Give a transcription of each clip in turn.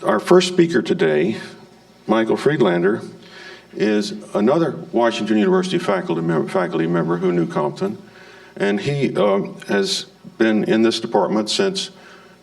Our first speaker today, Michael Friedlander, is another Washington University faculty member who knew Compton, and he has been in this department since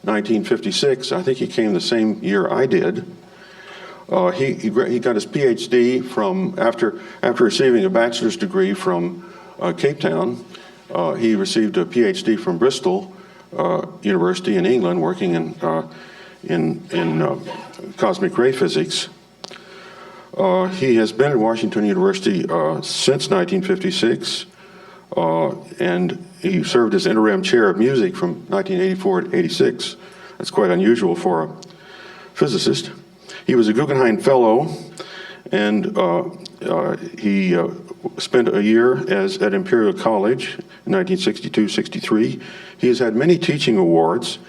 1956. I think he came the same year I did. He got his PhD from after receiving a bachelor's degree from Cape Town. He received a PhD from Bristol University in England, working in cosmic ray physics. He has been at Washington University since 1956, and he served as interim chair of music from 1984 to 86. That's quite unusual for a physicist. He was a Guggenheim Fellow, and he spent a year at Imperial College in 1962-63. He has had many teaching awards.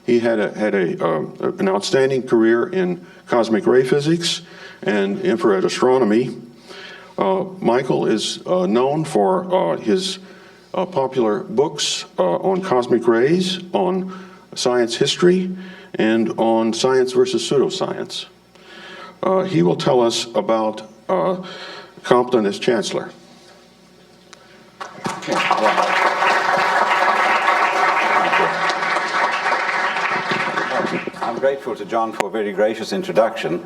He had an outstanding career in cosmic ray physics and infrared astronomy. Michael is known for his popular books on cosmic rays, on science history, and on science versus pseudoscience. He will tell us about Compton as Chancellor. I'm grateful to John for a very gracious introduction.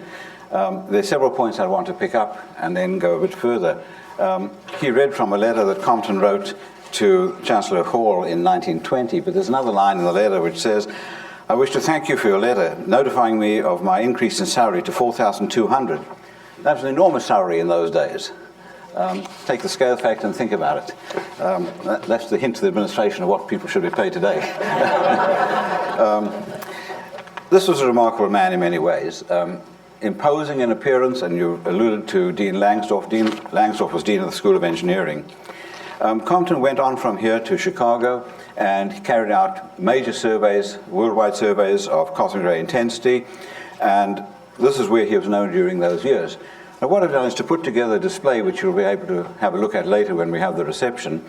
There are several points I want to pick up and then go a bit further. He read from a letter that Compton wrote to Chancellor Hall in 1920, but there's another line in the letter which says, "I wish to thank you for your letter, notifying me of my increase in salary to $4,200. That was an enormous salary in those days. Take the scale factor and think about it. That's the hint to the administration of what people should be paid today. This was a remarkable man in many ways. Imposing in appearance, and you alluded to Dean Langsdorff. Dean Langsdorff was Dean of the School of Engineering. Compton went on from here to Chicago and carried out major surveys, worldwide surveys of cosmic ray intensity, and this is where he was known during those years. Now what I've done is to put together a display which you'll be able to have a look at later when we have the reception.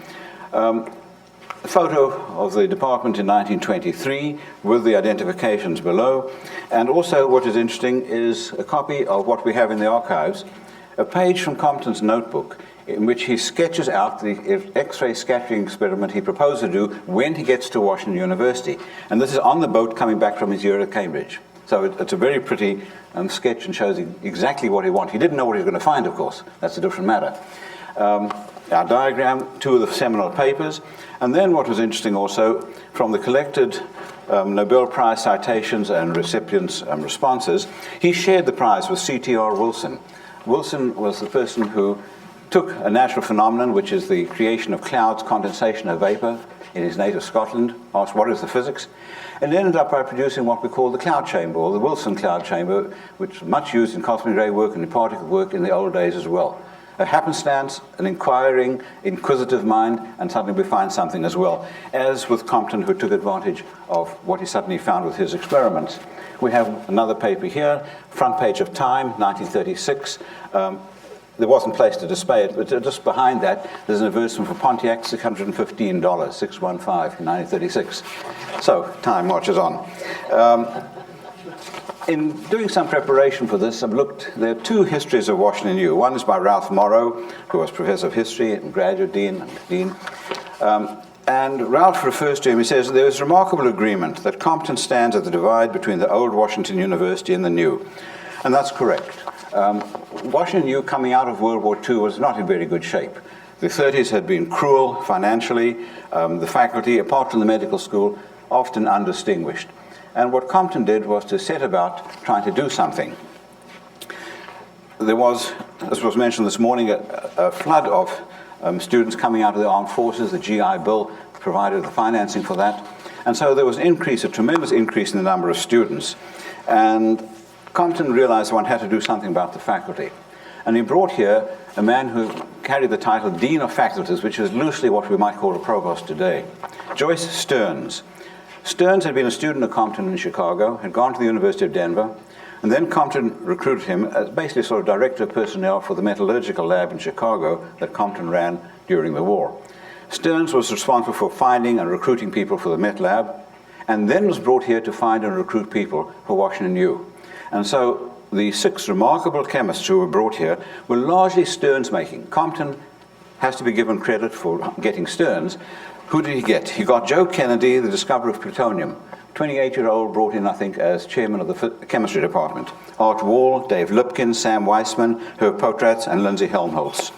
A photo of the department in 1923 with the identifications below, and also what is interesting is a copy of what we have in the archives, a page from Compton's notebook in which he sketches out the X-ray scattering experiment he proposed to do when he gets to Washington University. And this is on the boat coming back from his year at Cambridge. So it's a very pretty sketch and shows exactly what he wanted. He didn't know what he was going to find, of course. That's a different matter. Our diagram, two of the seminal papers, and then what was interesting also, from the collected Nobel Prize citations and recipients' responses, he shared the prize with C.T.R. Wilson. Wilson was the person who took a natural phenomenon, which is the creation of clouds, condensation of vapor in his native Scotland, asked what is the physics, and ended up by producing what we call the cloud chamber, or the Wilson cloud chamber, which was much used in cosmic ray work and in particle work in the old days as well. A happenstance, an inquiring, inquisitive mind, and suddenly we find something as well, as with Compton, who took advantage of what he suddenly found with his experiments. We have another paper here, front page of Time, 1936. There wasn't a place to display it, but just behind that, there's an advertisement for Pontiac, $615, 615 in 1936. So time marches on. In doing some preparation for this, I've looked, there are two histories of Washington U. One is by Ralph Morrow, who was professor of history and graduate dean. And Ralph refers to him, he says, there is remarkable agreement that Compton stands at the divide between the old Washington University and the new. And that's correct. Washington U, coming out of World War II, was not in very good shape. The 30s had been cruel financially. The faculty, apart from the medical school, often undistinguished. And what Compton did was to set about trying to do something. There was, as was mentioned this morning, a flood of students coming out of the armed forces. The GI Bill provided the financing for that. And so there was an increase, a tremendous increase in the number of students. And Compton realized one had to do something about the faculty. And he brought here a man who carried the title Dean of Faculties, which is loosely what we might call a provost today, Joyce Stearns. Stearns had been a student of Compton in Chicago, had gone to the University of Denver, and then Compton recruited him as basically sort of director of personnel for the metallurgical lab in Chicago that Compton ran during the war. Stearns was responsible for finding and recruiting people for the Met Lab, and then was brought here to find and recruit people for Washington U. And so the 6 remarkable chemists who were brought here were largely Stearns making. Compton has to be given credit for getting Stearns. Who did he get? He got Joe Kennedy, the discoverer of plutonium. 28-year-old brought in, I think, as chairman of the chemistry department. Art Wall, Dave Lipkin, Sam Weissman, Herb Potratz, and Lindsay Helmholtz.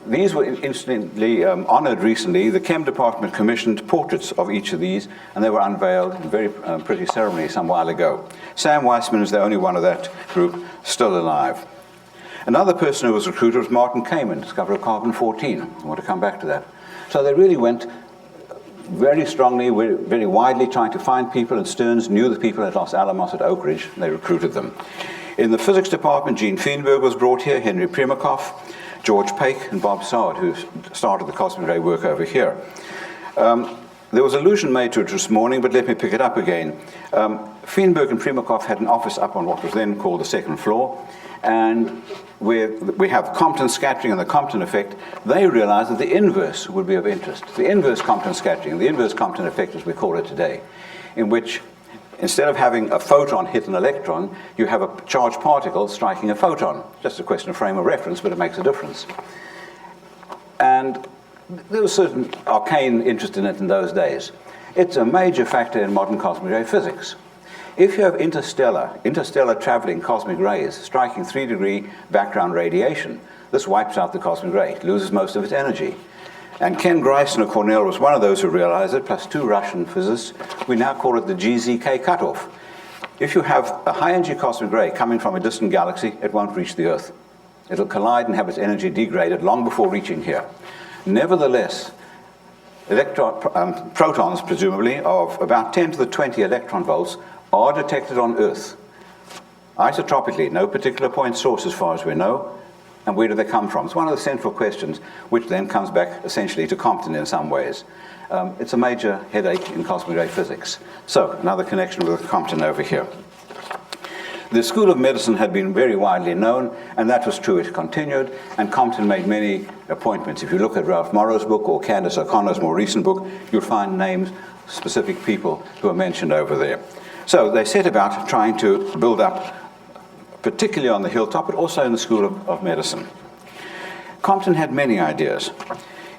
These were incidentally honored recently. The Chem department commissioned portraits of each of these, and they were unveiled in a very pretty ceremony some while ago. Sam Weissman is the only one of that group still alive. Another person who was recruited was Martin Kamen, discoverer of carbon-14. I want to come back to that. So they really went very strongly, very widely trying to find people, and Stearns knew the people at Los Alamos, at Oak Ridge, and they recruited them. In the physics department, Gene Feenberg was brought here, Henry Primakoff, George Pake, and Bob Sard, who started the cosmic ray work over here. There was allusion made to it this morning, but let me pick it up again. Feenberg and Primakoff had an office up on what was then called the 2nd floor, and we have Compton scattering and the Compton effect. They realized that the inverse would be of interest. The inverse Compton scattering, the inverse Compton effect as we call it today, in which instead of having a photon hit an electron, you have a charged particle striking a photon. Just a question of frame of reference, but it makes a difference. And there was certain arcane interest in it in those days. It's a major factor in modern cosmic ray physics. If you have interstellar traveling cosmic rays striking 3-degree background radiation, this wipes out the cosmic ray. It loses most of its energy. And Ken Greisen of Cornell was one of those who realized it, plus 2 Russian physicists. We now call it the GZK cutoff. If you have a high-energy cosmic ray coming from a distant galaxy, it won't reach the Earth. It'll collide and have its energy degraded long before reaching here. Nevertheless, protons, presumably, of about 10 to the 20 electron volts are detected on Earth. Isotropically, no particular point source as far as we know. And where do they come from? It's one of the central questions, which then comes back essentially to Compton in some ways. It's a major headache in cosmic ray physics. So, another connection with Compton over here. The School of Medicine had been very widely known, and that was true. It continued, and Compton made many appointments. If you look at Ralph Morrow's book or Candace O'Connor's more recent book, you'll find names, specific people who are mentioned over there. So they set about trying to build up, particularly on the hilltop, but also in the School of Medicine. Compton had many ideas.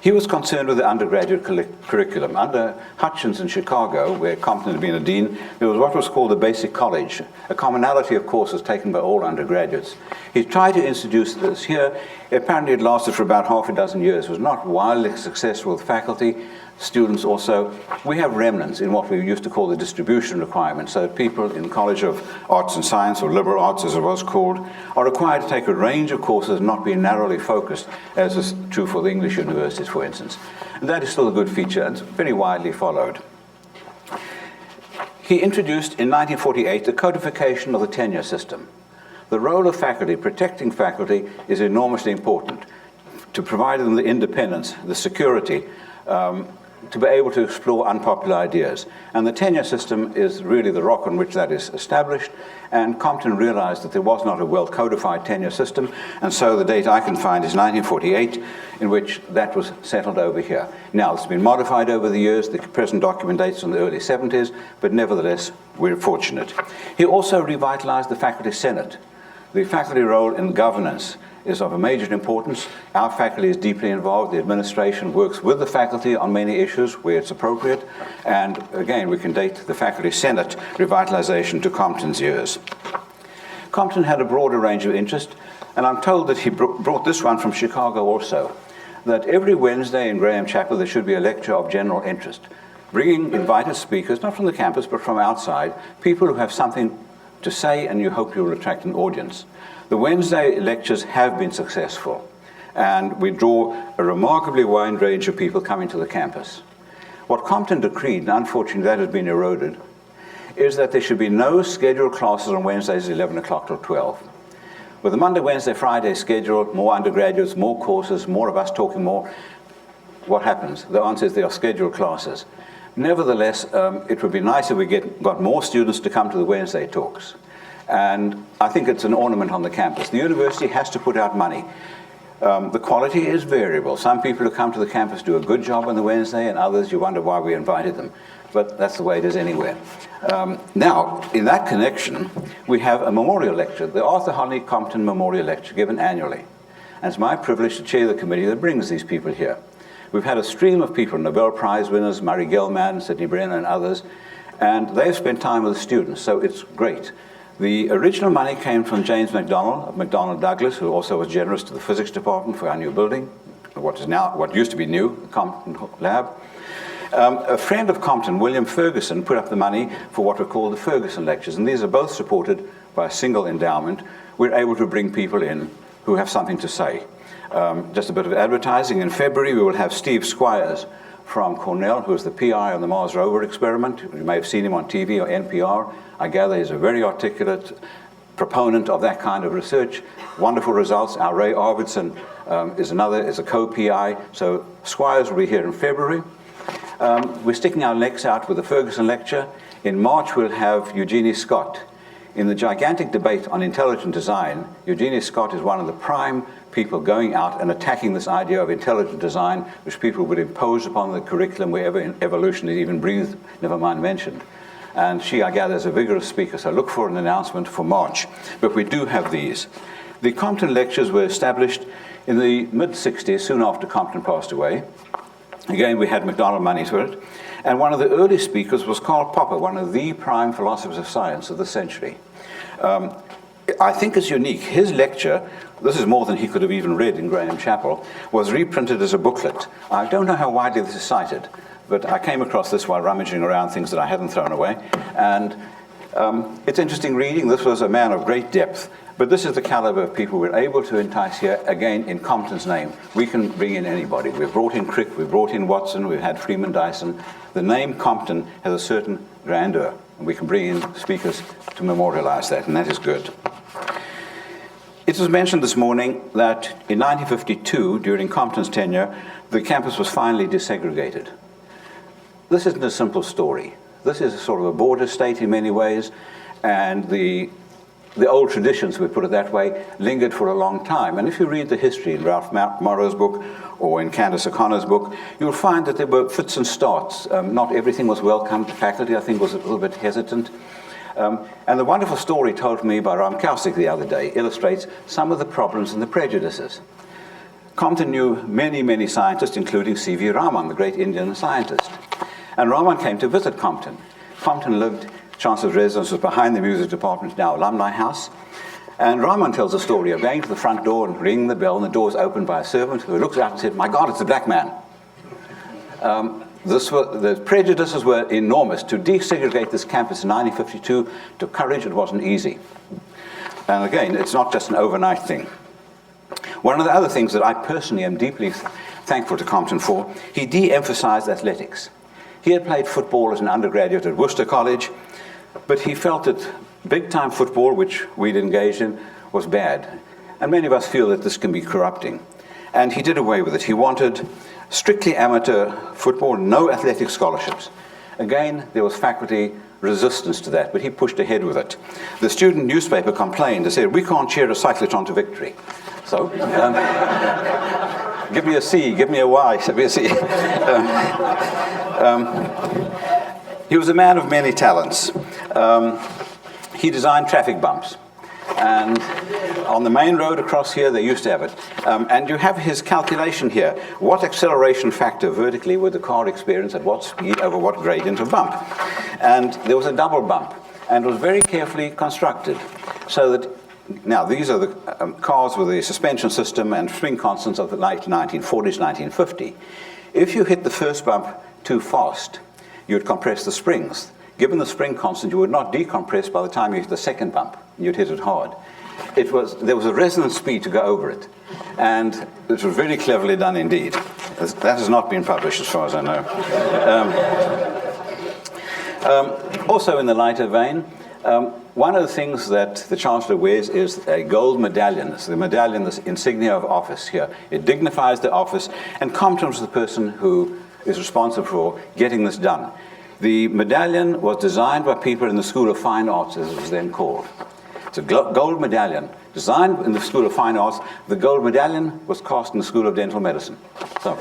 He was concerned with the undergraduate curriculum. Under Hutchins in Chicago, where Compton had been a dean, there was what was called the basic college, a commonality of courses taken by all undergraduates. He tried to introduce this here. Apparently it lasted for about half a dozen years. It was not wildly successful with faculty, students also. We have remnants in what we used to call the distribution requirement, so that people in College of Arts and Science, or liberal arts as it was called, are required to take a range of courses and not be narrowly focused, as is true for the English universities, for instance. And that is still a good feature, and it's very widely followed. He introduced in 1948 the codification of the tenure system. The role of faculty, protecting faculty, is enormously important to provide them the independence, the security, to be able to explore unpopular ideas. And the tenure system is really the rock on which that is established. And Compton realized that there was not a well-codified tenure system, and so the date I can find is 1948, in which that was settled over here. Now, it's been modified over the years. The present document dates from the early 70s, but nevertheless, we're fortunate. He also revitalized the faculty senate. The faculty role in governance is of a major importance. Our faculty is deeply involved. The administration works with the faculty on many issues where it's appropriate. And again, we can date the faculty senate revitalization to Compton's years. Compton had a broader range of interest, and I'm told that he brought this one from Chicago also, that every Wednesday in Graham Chapel there should be a lecture of general interest, bringing invited speakers, not from the campus, but from outside, people who have something to say and you hope you'll attract an audience. The Wednesday lectures have been successful, and we draw a remarkably wide range of people coming to the campus. What Compton decreed, and unfortunately that has been eroded, is that there should be no scheduled classes on Wednesdays 11 o'clock till 12. With the Monday, Wednesday, Friday schedule, more undergraduates, more courses, more of us talking more, what happens? The answer is there are scheduled classes. Nevertheless, it would be nice if we got more students to come to the Wednesday talks. And I think it's an ornament on the campus. The university has to put out money. The quality is variable. Some people who come to the campus do a good job on the Wednesday, and others you wonder why we invited them. but that's the way it is anywhere. Now, in that connection, we have a memorial lecture, the Arthur Holly Compton Memorial Lecture, given annually. And it's my privilege to chair the committee that brings these people here. We've had a stream of people, Nobel Prize winners, Murray Gell-Mann, Sidney Brenner, and others, and they've spent time with the students, so it's great. The original money came from James McDonald of McDonnell Douglas, who also was generous to the physics department for our new building, what used to be new, the Compton Lab. A friend of Compton, William Ferguson, put up the money for what were called the Ferguson Lectures, and these are both supported by a single endowment. We're able to bring people in who have something to say. Just a bit of advertising. In February, we will have Steve Squires from Cornell, who is the PI on the Mars rover experiment. You may have seen him on TV or NPR. I gather he's a very articulate proponent of that kind of research. Wonderful results. Our Ray Arvidsson is a co-PI. So Squires will be here in February. We're sticking our necks out with the Ferguson Lecture. In March, we'll have Eugenie Scott. In the gigantic debate on intelligent design, Eugenie Scott is one of the prime people going out and attacking this idea of intelligent design, which people would impose upon the curriculum wherever evolution is even breathed, never mind mentioned. And she, I gather, is a vigorous speaker, so look for an announcement for March. But we do have these. The Compton Lectures were established in the mid-60s, soon after Compton passed away. Again, we had McDonald money for it. And one of the early speakers was Karl Popper, one of the prime philosophers of science of the century. I think it's unique. His lecture, this is more than he could have even read in Graham Chapel, was reprinted as a booklet. I don't know how widely this is cited, but I came across this while rummaging around things that I hadn't thrown away. And it's interesting reading. This was a man of great depth. But this is the caliber of people we're able to entice here, again, in Compton's name. We can bring in anybody. We've brought in Crick, we've brought in Watson, we've had Freeman Dyson. The name Compton has a certain grandeur, and we can bring in speakers to memorialize that, and that is good. It was mentioned this morning that in 1952, during Compton's tenure, the campus was finally desegregated. This isn't a simple story. This is a sort of a border state in many ways, and the old traditions, we put it that way, lingered for a long time. And if you read the history in Ralph Morrow's book or in Candace O'Connor's book, you'll find that there were fits and starts. Not everything was welcomed. The faculty, I think, was a little bit hesitant. And the wonderful story told to me by Ram Kausik the other day illustrates some of the problems and the prejudices. Compton knew many, many scientists, including C.V. Raman, the great Indian scientist. And Raman came to visit Compton. Compton lived, Chancellor's residence was behind the music department, now Alumni House. And Raman tells a story of going to the front door and ringing the bell, and the door is opened by a servant who looks out and said, "My God, it's a black man." The prejudices were enormous. To desegregate this campus in 1952 took courage. It wasn't easy. And again, it's not just an overnight thing. One of the other things that I personally am deeply thankful to Compton for, he de-emphasized athletics. He had played football as an undergraduate at Worcester College, but he felt that big-time football, which we'd engaged in, was bad. And many of us feel that this can be corrupting. And he did away with it. He wanted strictly amateur football, no athletic scholarships. Again, there was faculty resistance to that, but he pushed ahead with it. The student newspaper complained. They said, "We can't cheer a cyclotron to victory." So, give me a C, give me a Y, give me a C. He was a man of many talents. He designed traffic bumps. And on the main road across here, they used to have it. And you have his calculation here. What acceleration factor vertically would the car experience at what speed over what gradient of bump? And there was a double bump. And it was very carefully constructed. So that, now these are the cars with the suspension system and spring constants of the late 1940s, 1950. If you hit the first bump too fast, you'd compress the springs. Given the spring constant, you would not decompress by the time you hit the second bump. You'd hit it hard. There was a resonance speed to go over it. And it was very cleverly done indeed. That has not been published as far as I know. Also in the lighter vein, one of the things that the Chancellor wears is a gold medallion. It's the medallion, this insignia of office here. It dignifies the office, and Compton was the person who is responsible for getting this done. The medallion was designed by people in the School of Fine Arts, as it was then called. It's a gold medallion designed in the School of Fine Arts. The gold medallion was cast in the School of Dental Medicine. So,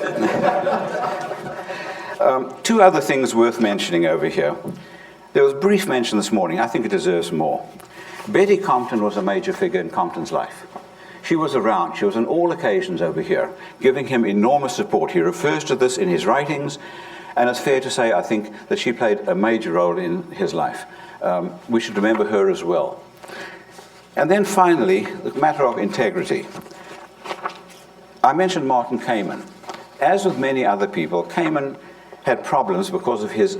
Two other things worth mentioning over here. There was brief mention this morning. I think it deserves more. Betty Compton was a major figure in Compton's life. She was around. She was on all occasions over here, giving him enormous support. He refers to this in his writings, and it's fair to say, I think, that she played a major role in his life. We should remember her as well. And then finally, the matter of integrity. I mentioned Martin Kamen. As with many other people, Kamen had problems because of his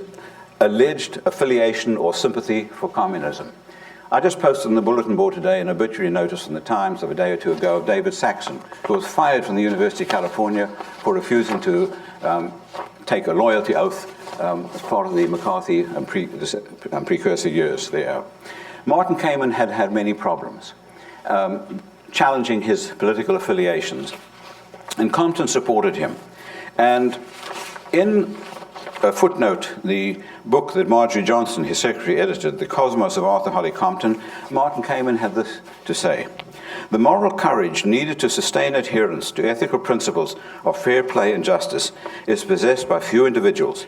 alleged affiliation or sympathy for communism. I just posted on the bulletin board today an obituary notice in the Times of a day or two ago of David Saxon, who was fired from the University of California for refusing to take a loyalty oath as part of the McCarthy and precursor years there. Martin Kamen had had many problems, challenging his political affiliations, and Compton supported him. And in a footnote, the book that Marjorie Johnson, his secretary, edited, The Cosmos of Arthur Holly Compton, Martin Kamen had this to say: "The moral courage needed to sustain adherence to ethical principles of fair play and justice is possessed by few individuals.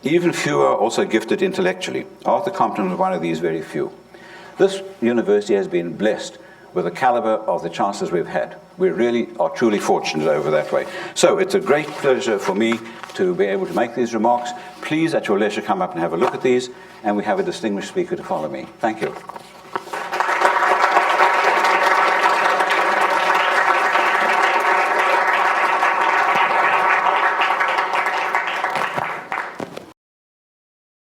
Even few are also gifted intellectually. Arthur Compton was one of these very few." This university has been blessed with the caliber of the chancellors we've had. We really are truly fortunate over that way. So it's a great pleasure for me to be able to make these remarks. Please, at your leisure, come up and have a look at these, and we have a distinguished speaker to follow me. Thank you.